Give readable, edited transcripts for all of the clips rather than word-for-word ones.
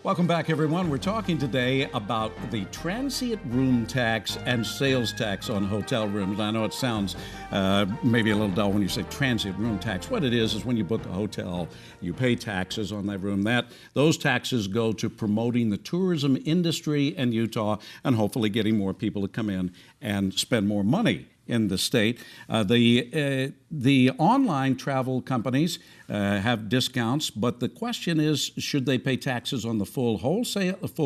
Welcome back, everyone. We're talking today about the transient room tax and sales tax on hotel rooms. I know it sounds maybe a little dull when you say transient room tax. What it is when you book a hotel, you pay taxes on that room. Those taxes go to promoting the tourism industry in Utah and hopefully getting more people to come in and spend more money in the state. The online travel companies have discounts, but the question is, should they pay taxes on the full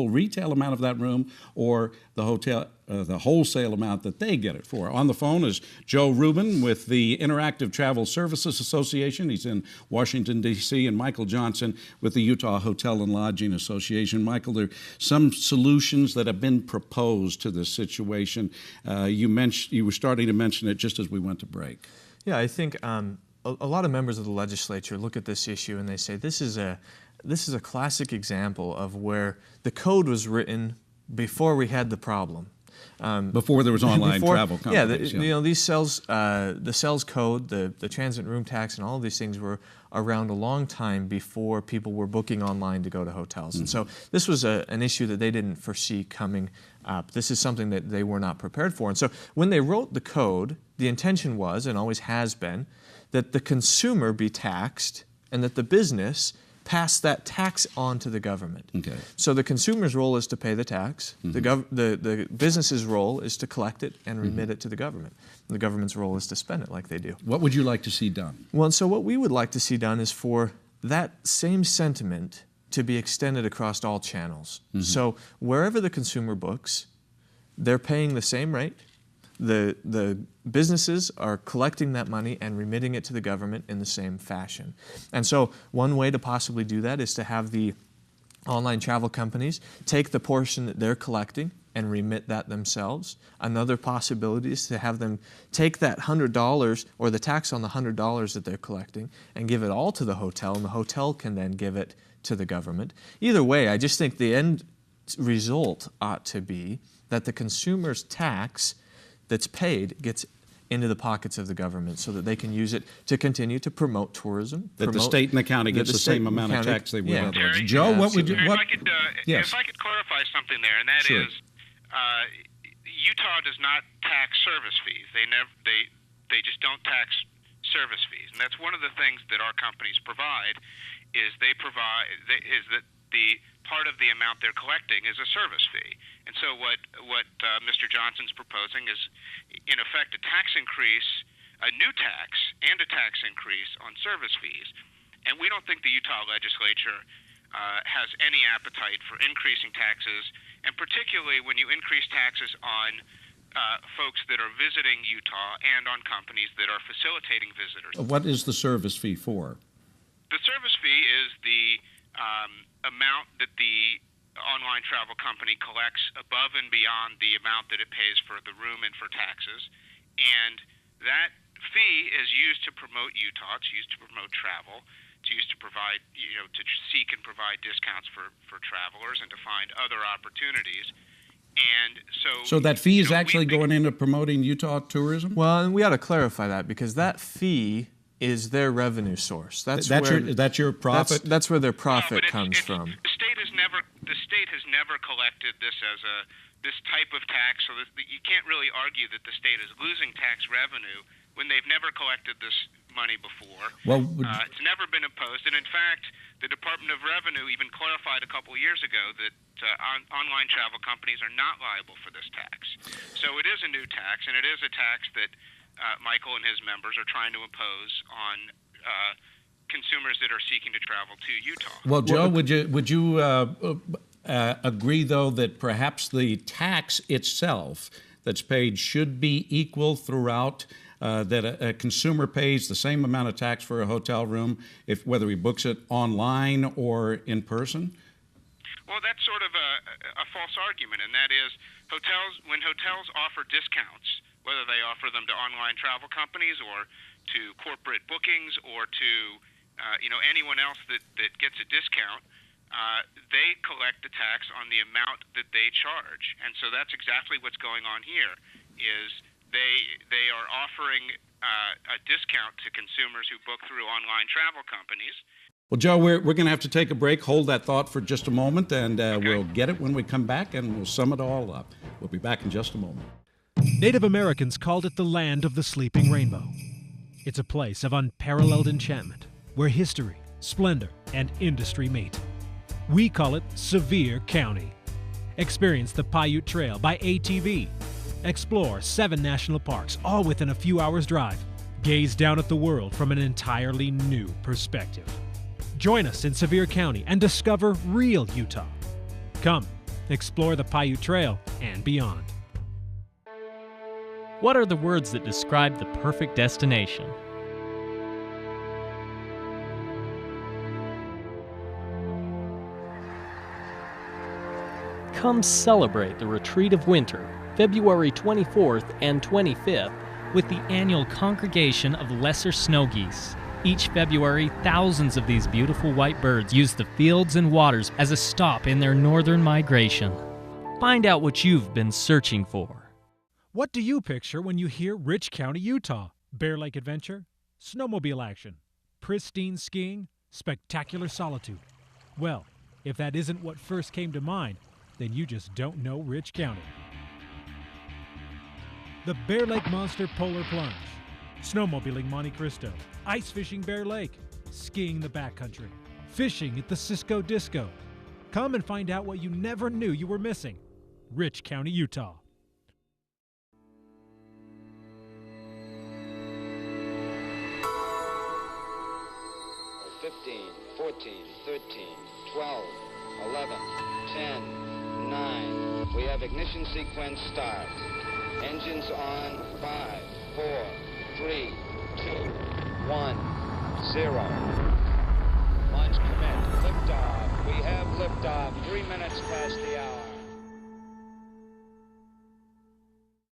retail amount of that room, or the wholesale amount that they get it for? On the phone is Joe Rubin with the Interactive Travel Services Association. He's in Washington, D.C., and Michael Johnson with the Utah Hotel and Lodging Association. Michael, there are some solutions that have been proposed to this situation. You were starting to mention it just as we went to break. Yeah, I think a lot of members of the legislature look at this issue and they say this is a classic example of where the code was written before we had the problem. Before there was online travel companies. These the sales code, the transient room tax, and all of these things were around a long time before people were booking online to go to hotels. Mm-hmm. And so this was an issue that they didn't foresee coming up. This is something that they were not prepared for. And so when they wrote the code, the intention was, and always has been, that the consumer be taxed and that the business pass that tax on to the government. Okay. So the consumer's role is to pay the tax. Mm-hmm. The business's role is to collect it and remit it to the government. And the government's role is to spend it like they do. What would you like to see done? Well, so what we would like to see done is for that same sentiment to be extended across all channels. Mm-hmm. So wherever the consumer books, they're paying the same rate. The businesses are collecting that money and remitting it to the government in the same fashion. And so one way to possibly do that is to have the online travel companies take the portion that they're collecting and remit that themselves. Another possibility is to have them take that $100 or the tax on the $100 that they're collecting and give it all to the hotel, and the hotel can then give it to the government. Either way, I just think the end result ought to be that the consumer's tax that's paid gets into the pockets of the government so that they can use it to continue to promote tourism. That the state and the county gets the same amount of tax they would otherwise. Joe, what would you... If I could clarify something there, and that is, Utah does not tax service fees. They just don't tax service fees, and that's one of the things that our companies provide. Is that the part of the amount they're collecting is a service fee. And so what Mr. Johnson's proposing is, in effect, a tax increase, a new tax, and a tax increase on service fees. And we don't think the Utah legislature has any appetite for increasing taxes, and particularly when you increase taxes on folks that are visiting Utah and on companies that are facilitating visitors. What is the service fee for? The service fee is the amount that the online travel company collects above and beyond the amount that it pays for the room and for taxes. And that fee is used to promote Utah. It's used to promote travel. It's used to provide, to seek and provide discounts for travelers and to find other opportunities. And so that fee is actually going into promoting Utah tourism? Well, and we ought to clarify that, because that fee is their revenue source. That's your profit? That's where their profit comes from. The state has never collected this as this type of tax, so that you can't really argue that the state is losing tax revenue when they've never collected this money before. Well, it's never been imposed, and in fact, the Department of Revenue even clarified a couple years ago that online travel companies are not liable for this tax. So it is a new tax, and it is a tax that Michael and his members are trying to impose on consumers that are seeking to travel to Utah. Well, Joe, would you agree, though, that perhaps the tax itself that's paid should be equal throughout, that a consumer pays the same amount of tax for a hotel room whether he books it online or in person? Well, that's sort of a false argument, and that is when hotels offer discounts, whether they offer them to online travel companies or to corporate bookings or to anyone else that gets a discount, they collect the tax on the amount that they charge. And so that's exactly what's going on here, is they are offering a discount to consumers who book through online travel companies, Well, Joe, we're going to have to take a break. Hold that thought for just a moment, and we'll get it when we come back, and we'll sum it all up. We'll be back in just a moment. Native Americans called it the land of the sleeping rainbow. It's a place of unparalleled enchantment, where history, splendor, and industry meet. We call it Sevier County. Experience the Paiute Trail by ATV. Explore 7 national parks, all within a few hours' drive. Gaze down at the world from an entirely new perspective. Join us in Sevier County and discover real Utah. Come, explore the Paiute Trail and beyond. What are the words that describe the perfect destination? Come celebrate the Retreat of Winter, February 24th and 25th, with the annual Congregation of Lesser Snow Geese. Each February, thousands of these beautiful white birds use the fields and waters as a stop in their northern migration. Find out what you've been searching for. What do you picture when you hear Rich County, Utah? Bear Lake Adventure? Snowmobile action? Pristine skiing? Spectacular solitude? Well, if that isn't what first came to mind, then you just don't know Rich County. The Bear Lake Monster Polar Plunge, snowmobiling Monte Cristo, ice fishing Bear Lake, skiing the backcountry, fishing at the Cisco Disco. Come and find out what you never knew you were missing. Rich County, Utah. Fifteen, 14, 13, 12, 11, 10, 9. We have ignition sequence start. Engines on. 5, 4, 3, 2, 1, 0. Launch commit. Liftoff. We have liftoff. 3 minutes past the hour.